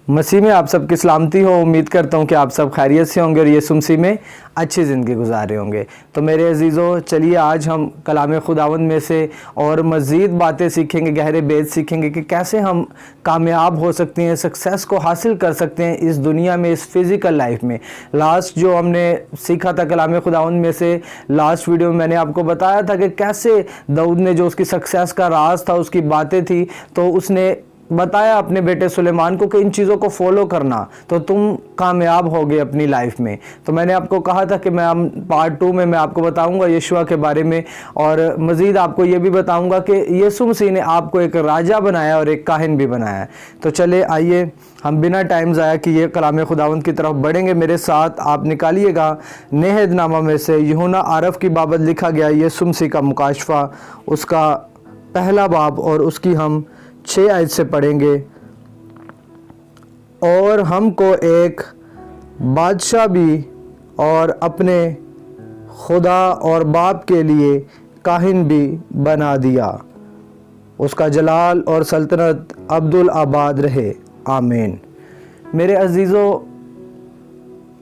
मसीह में आप सबकी सलामती हो। उम्मीद करता हूँ कि आप सब खैरियत से होंगे और यीशु मसीह में अच्छी ज़िंदगी गुजार रहे होंगे। तो मेरे अजीज़ों, चलिए आज हम कलाम खुदावंद में से और मज़ीद बातें सीखेंगे, गहरे भेद सीखेंगे कि कैसे हम कामयाब हो सकते हैं, सक्सेस को हासिल कर सकते हैं इस दुनिया में, इस फिज़िकल लाइफ में। लास्ट जो हमने सीखा था कलाम खुदावंद में से, लास्ट वीडियो में मैंने आपको बताया था कि कैसे दाऊद ने, जो उसकी सक्सेस का राज था, उसकी बातें थी, तो उसने बताया अपने बेटे सुलेमान को कि इन चीज़ों को फॉलो करना तो तुम कामयाब होगे अपनी लाइफ में। तो मैंने आपको कहा था कि मैं पार्ट 2 में मैं आपको बताऊंगा यीशुआ के बारे में, और मज़ीद आपको ये भी बताऊंगा कि यीशु मसीह ने आपको एक राजा बनाया और एक काहिन भी बनाया। तो चले आइए हम बिना टाइम ज़ाया किए कलाम खुदावंद की तरफ बढ़ेंगे। मेरे साथ आप निकालिएगा नेहदनामा में से यूहन्ना आरफ की बाबत लिखा गया यीशु मसीह का मुकाशफा, उसका पहला बाब, और उसकी हम 6 आयत से पढ़ेंगे। और हमको एक बादशाह भी और अपने खुदा और बाप के लिए काहिन भी बना दिया, उसका जलाल और सल्तनत अब्दुल आबाद रहे, आमीन। मेरे अजीज़ों,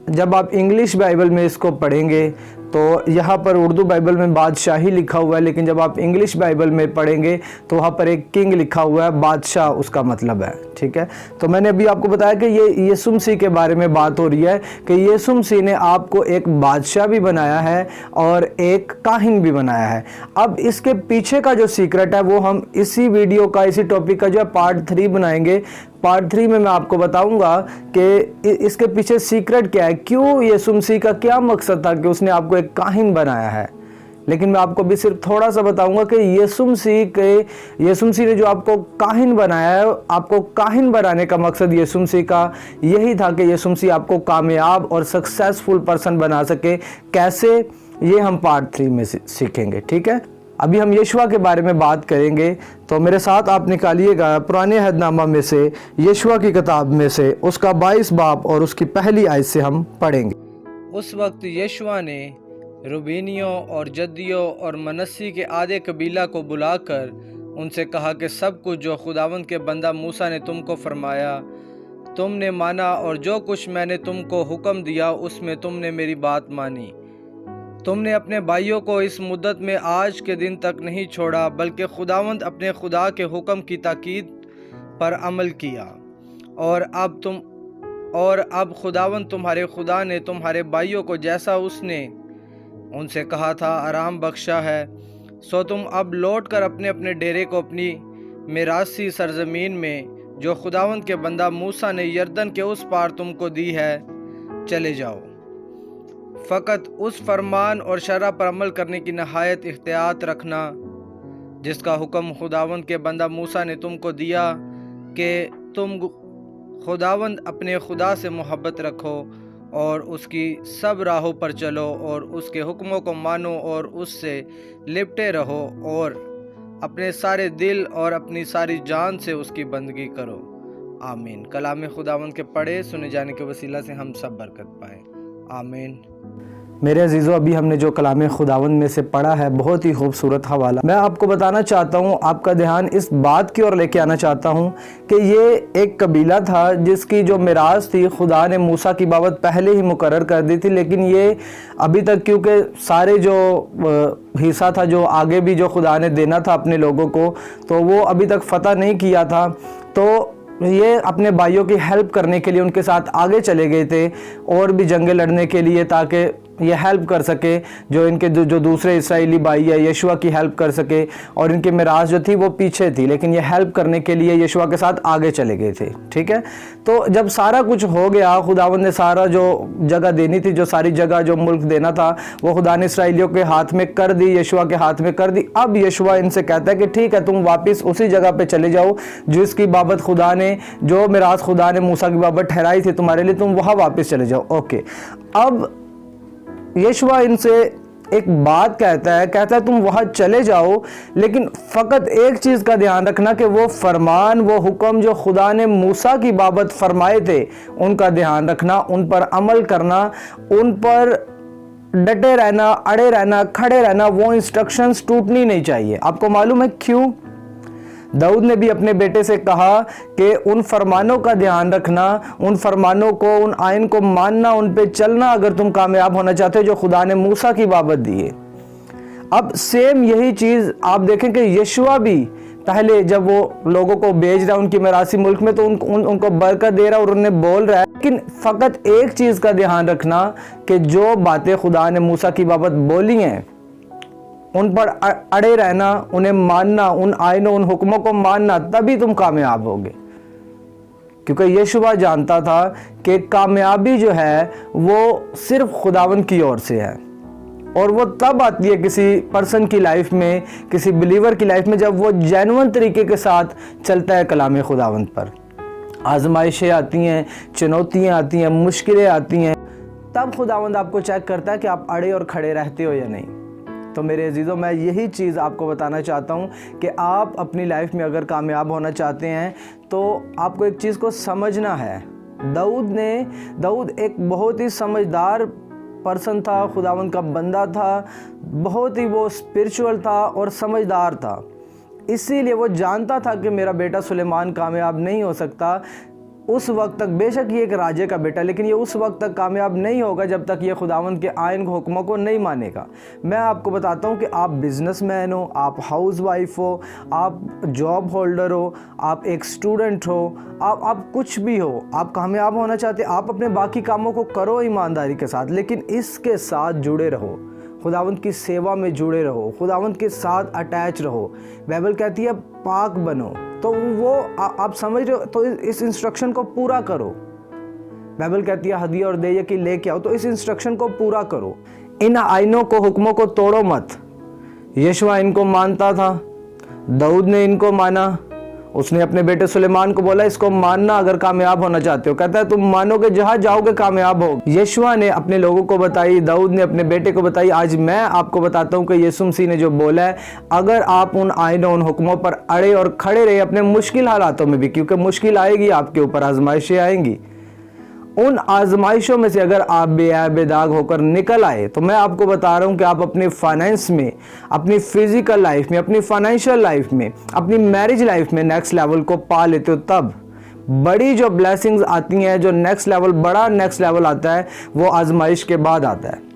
जब आप इंग्लिश बाइबल में इसको पढ़ेंगे तो यहाँ पर उर्दू बाइबल में बादशाही लिखा हुआ है, लेकिन जब आप इंग्लिश बाइबल में पढ़ेंगे तो वहाँ पर एक किंग लिखा हुआ है, बादशाह उसका मतलब है, ठीक है। तो मैंने अभी आपको बताया कि ये यीशु मसीह के बारे में बात हो रही है कि यीशु मसीह ने आपको एक बादशाह भी बनाया है और एक काहिन भी बनाया है। अब इसके पीछे का जो सीक्रेट है वो हम इसी वीडियो का, इसी टॉपिक का जो है पार्ट 3 बनाएंगे। पार्ट 3 में मैं आपको बताऊंगा कि इसके पीछे सीक्रेट क्या है, क्यों यीशु मसीह का क्या मकसद था कि उसने आपको एक काहिन बनाया है। लेकिन मैं आपको भी सिर्फ थोड़ा सा बताऊंगा कि यीशु मसीह ने जो आपको काहिन बनाया है, आपको काहिन बनाने का मकसद यीशु मसीह का यही था कि यीशु मसीह आपको कामयाब और सक्सेसफुल पर्सन बना सके। कैसे, ये हम पार्ट 3 में सीखेंगे, ठीक है। अभी हम यीशुआ के बारे में बात करेंगे। तो मेरे साथ आप निकालिएगा पुराने अहदनामा में से यीशुआ की किताब में से उसका 22 बाब और उसकी पहली आयत से हम पढ़ेंगे। उस वक्त यीशुआ ने रूबेनियों और जद्दियों और मनस्सी के आधे कबीला को बुलाकर उनसे कहा कि सब कुछ जो खुदावंद के बंदा मूसा ने तुमको फरमाया तुमने माना, और जो कुछ मैंने तुमको हुक्म दिया उसमें तुमने मेरी बात मानी। तुमने अपने भाइयों को इस मुद्दत में आज के दिन तक नहीं छोड़ा, बल्कि खुदावंद अपने खुदा के हुक्म की ताकीद पर अमल किया। और अब खुदावंद तुम्हारे खुदा ने तुम्हारे भाइयों को जैसा उसने उनसे कहा था आराम बख्शा है। सो तुम अब लौट कर अपने अपने डेरे को अपनी मिरासी सरजमीन में जो खुदावंद के बंदा मूसा ने यरदन के उस पार तुमको दी है चले जाओ। फ़कत उस फरमान और शरह पर अमल करने की नहायत एहतियात रखना जिसका हुक्म खुदावंद के बंदा मूसा ने तुमको दिया कि तुम खुदावंद अपने खुदा से मोहब्बत रखो और उसकी सब राहों पर चलो और उसके हुक्मों को मानो और उससे लिपटे रहो और अपने सारे दिल और अपनी सारी जान से उसकी बंदगी करो, आमीन। कलाम खुदावंद के पढ़े सुने जाने के वसीला से हम सब बरकत पाए, आमीन। मेरे अजीज़ों, अभी हमने जो कलाम खुदावंद में से पढ़ा है, बहुत ही खूबसूरत हवाला। मैं आपको बताना चाहता हूँ, आपका ध्यान इस बात की ओर लेके आना चाहता हूँ कि ये एक कबीला था जिसकी जो मिराज थी खुदा ने मूसा की बाबत पहले ही मुकर्रर कर दी थी, लेकिन ये अभी तक, क्योंकि सारे जो हिस्सा था जो आगे भी जो खुदा ने देना था अपने लोगों को, तो वो अभी तक फतह नहीं किया था। तो ये अपने भाइयों की हेल्प करने के लिए उनके साथ आगे चले गए थे और भी जंगें लड़ने के लिए, ताकि ये हेल्प कर सके, जो इनके जो दूसरे इस्राएली भाई है यीशुआ की हेल्प कर सके। और इनकी मिराज जो थी वो पीछे थी, लेकिन ये हेल्प करने के लिए यीशुआ के साथ आगे चले गए थे, ठीक है। तो जब सारा कुछ हो गया, खुदावंद ने सारा जो जगह देनी थी, जो सारी जगह जो मुल्क देना था, वो खुदा ने इसराइलियों के हाथ में कर दी, यीशुआ के हाथ में कर दी। अब यीशुआ इनसे कहता है कि ठीक है, तुम वापस उसी जगह पे चले जाओ जिसकी बाबत खुदा ने, जो मिराज खुदा ने मूसा की बाबत ठहराई थी तुम्हारे लिए, तुम वहाँ वापस चले जाओ। ओके, अब यीशुआ इनसे एक बात कहता है तुम वहाँ चले जाओ, लेकिन फ़कत एक चीज़ का ध्यान रखना कि वो फरमान, वो हुक्म जो खुदा ने मूसा की बाबत फरमाए थे, उनका ध्यान रखना, उन पर अमल करना, उन पर डटे रहना, अड़े रहना, खड़े रहना। वो इंस्ट्रक्शंस टूटनी नहीं चाहिए। आपको मालूम है क्यों? दाऊद ने भी अपने बेटे से कहा कि उन फरमानों का ध्यान रखना, उन फरमानों को, उन आइन को मानना, उन पे चलना अगर तुम कामयाब होना चाहते हो जो खुदा ने मूसा की बाबत दी है। अब सेम यही चीज़ आप देखें कि यशुआ भी पहले जब वो लोगों को भेज रहा है उनकी मिरासी मुल्क में, तो उनको बरकत दे रहा है और उन्हें बोल रहा है, लेकिन फ़कत एक चीज़ का ध्यान रखना कि जो बातें खुदा ने मूसा की बाबत बोली हैं उन पर अड़े रहना, उन्हें मानना, उन आइनों, उन हुक्मों को मानना, तभी तुम कामयाब होगे। क्योंकि यशुआ जानता था कि कामयाबी जो है वो सिर्फ खुदावन की ओर से है, और वो तब आती है किसी पर्सन की लाइफ में, किसी बिलीवर की लाइफ में, जब वो जेन्युइन तरीके के साथ चलता है कलाम खुदावंद पर। आजमाइशें आती हैं, चुनौतियाँ आती हैं, मुश्किलें आती हैं, तब खुदावंद आपको चेक करता है कि आप अड़े और खड़े रहते हो या नहीं। तो मेरे अजीज़ों, मैं यही चीज़ आपको बताना चाहता हूँ कि आप अपनी लाइफ में अगर कामयाब होना चाहते हैं तो आपको एक चीज़ को समझना है। दाऊद एक बहुत ही समझदार पर्सन था, खुदावंद का बंदा था, बहुत ही वो स्पिरिचुअल था और समझदार था। इसीलिए वो जानता था कि मेरा बेटा सुलेमान कामयाब नहीं हो सकता उस वक्त तक। बेशक ये एक राजे का बेटा, लेकिन ये उस वक्त तक कामयाब नहीं होगा जब तक ये खुदावंद के आइन हुक्मों को नहीं मानेगा। मैं आपको बताता हूँ कि आप बिजनेसमैन हो, आप हाउस वाइफ हो, आप जॉब होल्डर हो, आप एक स्टूडेंट हो, आप कुछ भी हो, आप कामयाब होना चाहते, आप अपने बाकी कामों को करो ईमानदारी के साथ, लेकिन इसके साथ जुड़े रहो, खुदावंद की सेवा में जुड़े रहो, खुदावंद के साथ अटैच रहो। बाइबल कहती है पाक बनो, तो वो आप समझ रहे हो, तो इस इंस्ट्रक्शन को पूरा करो। बाइबल कहती है हदिया और देय की लेके आओ, तो इस इंस्ट्रक्शन को पूरा करो। इन आइनों को, हुक्मों को तोड़ो मत। यशुआ इनको मानता था, दाऊद ने इनको माना। उसने अपने बेटे सुलेमान को बोला इसको मानना अगर कामयाब होना चाहते हो। कहता है तुम मानोगे जहां जाओगे कामयाब हो। यशुआ ने अपने लोगों को बताई, दाऊद ने अपने बेटे को बताई। आज मैं आपको बताता हूं कि यीशु मसीह ने जो बोला है, अगर आप उन आइनों, उन हुक्मों पर अड़े और खड़े रहे अपने मुश्किल हालातों में भी, क्योंकि मुश्किल आएगी आपके ऊपर, आजमाइशें आएंगी, उन आजमाइशों में से अगर आप बेऐब बेदाग होकर निकल आए, तो मैं आपको बता रहा हूं कि आप अपने फाइनेंस में, अपनी फिजिकल लाइफ में, अपनी फाइनेंशियल लाइफ में, अपनी मैरिज लाइफ में नेक्स्ट लेवल को पा लेते हो। तब बड़ी जो ब्लेसिंग्स आती हैं, जो नेक्स्ट लेवल, बड़ा नेक्स्ट लेवल आता है, वो आजमाइश के बाद आता है।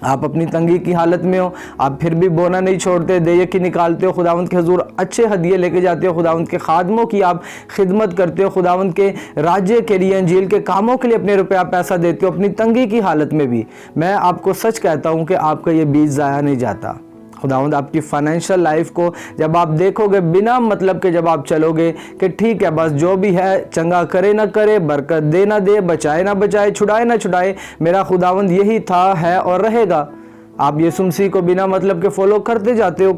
आप अपनी तंगी की हालत में हो, आप फिर भी बोना नहीं छोड़ते, देय की निकालते हो, खुदावंद के हुजूर अच्छे हदिये लेके जाते हो, खुदावंद के खादमों की आप खिदमत करते हो, खुदावंद के राज्य के लिए, अंजील के कामों के लिए अपने रुपया पैसा देते हो, अपनी तंगी की हालत में भी। मैं आपको सच कहता हूँ कि आपका ये बीज ज़ाया नहीं जाता। खुदावंद आपकी फाइनेंशियल लाइफ को जब आप देखोगे, बिना मतलब के जब आप चलोगे कि ठीक है बस जो भी है, चंगा करे ना करे, बरकत दे ना दे, बचाए ना बचाए, छुड़ाए ना छुड़ाए, मेरा खुदावंद यही था, है और रहेगा। आप यीशु मसीह को बिना मतलब के फॉलो करते जाते हो,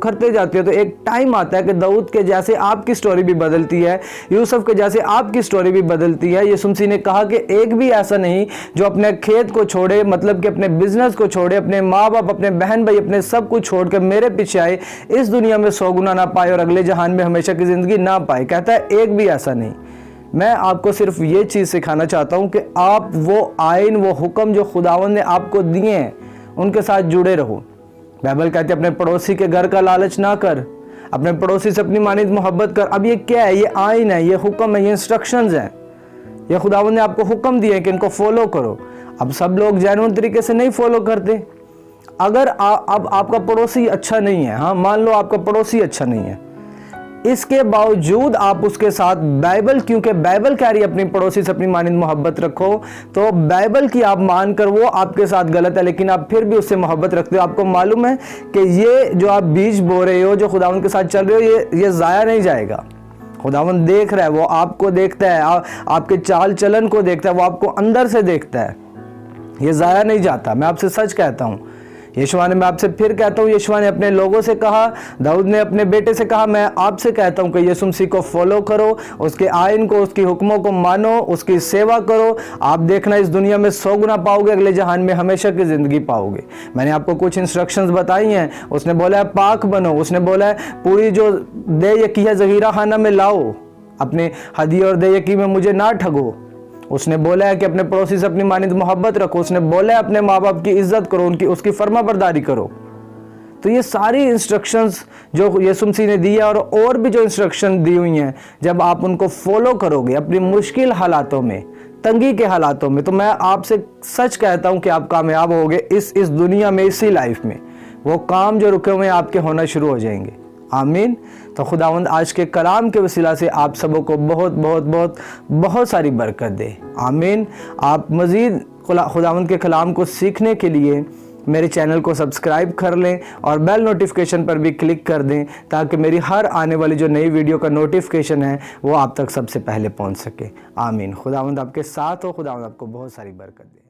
तो एक टाइम आता है कि दाऊद के जैसे आपकी स्टोरी भी बदलती है, यूसुफ के जैसे आपकी स्टोरी भी बदलती है। यीशु मसीह ने कहा कि एक भी ऐसा नहीं जो अपने खेत को छोड़े, मतलब कि अपने बिजनेस को छोड़े, अपने माँ बाप, अपने बहन भाई, अपने सब कुछ छोड़कर मेरे पीछे आए, इस दुनिया में 100 गुना ना पाए और अगले जहान में हमेशा की जिंदगी ना पाए। कहता है एक भी ऐसा नहीं। मैं आपको सिर्फ ये चीज़ सिखाना चाहता हूँ कि आप वो आइन, वो हुक्म जो खुदावंद ने आपको दिए हैं, उनके साथ जुड़े रहो। बाइबल कहती है अपने पड़ोसी के घर का लालच ना कर, अपने पड़ोसी से अपनी मानिद मोहब्बत कर। अब ये क्या है? ये आइन है, ये हुक्म है, ये इंस्ट्रक्शंस हैं, ये खुदावंद ने आपको हुक्म दिए कि इनको फॉलो करो। अब सब लोग जेन्युइन तरीके से नहीं फॉलो करते। अगर अब आपका पड़ोसी अच्छा नहीं है, हाँ मान लो आपका पड़ोसी अच्छा नहीं है, इसके बावजूद आप उसके साथ बाइबल, क्योंकि बाइबल कह रही है अपनी पड़ोसी से अपनी मानिंद मोहब्बत रखो, तो बाइबल की आप मानकर वो आपके साथ गलत है, लेकिन आप फिर भी उससे मोहब्बत रखते हो। आपको मालूम है कि ये जो आप बीज बो रहे हो, जो खुदावंद के साथ चल रहे हो, ये ज़ाया नहीं जाएगा। खुदावंद देख रहा है, वो आपको देखता है, आपके चाल चलन को देखता है, वो आपको अंदर से देखता है। ये ज़ाया नहीं जाता, मैं आपसे सच कहता हूँ। यीशुआ ने, मैं आपसे फिर कहता हूँ, यीशुआ ने अपने लोगों से कहा, दाऊद ने अपने बेटे से कहा, मैं आपसे कहता हूँ कि यीशु मसीह को फॉलो करो, उसके आइन को, उसकी हुक्मों को मानो, उसकी सेवा करो। आप देखना इस दुनिया में 100 गुना पाओगे, अगले जहान में हमेशा की ज़िंदगी पाओगे। मैंने आपको कुछ इंस्ट्रक्शंस बताई हैं। उसने बोला है पाक बनो, उसने बोला है पूरी जो देय की है ज़हीरा खाना में लाओ, अपने हदिया और देय की में मुझे ना ठगो। उसने बोला है कि अपने पड़ोसी से अपनी मानिद मोहब्बत रखो। उसने बोला है अपने माँ बाप की इज्जत करो, उसकी फर्मा बरदारी करो। तो ये सारी इंस्ट्रक्शंस जो यीशु मसीह ने दी है और भी जो इंस्ट्रक्शन दी हुई हैं, जब आप उनको फॉलो करोगे अपनी मुश्किल हालातों में, तंगी के हालातों में, तो मैं आपसे सच कहता हूं कि आप कामयाब होगे इस दुनिया में, इसी लाइफ में। वो काम जो रुके हुए हैं आपके होना शुरू हो जाएंगे। आमीन। तो खुदावंद आज के कलाम के वसीला से आप सबों को बहुत बहुत बहुत बहुत सारी बरकत दे। आमीन। आप मज़ीद खुदावंद के कलाम को सीखने के लिए मेरे चैनल को सब्सक्राइब कर लें और बेल नोटिफिकेशन पर भी क्लिक कर दें, ताकि मेरी हर आने वाली जो नई वीडियो का नोटिफिकेशन है वो आप तक सबसे पहले पहुंच सके। आमीन। खुदावंद आपके साथ हो। खुदावंद आपको बहुत सारी बरकत दे।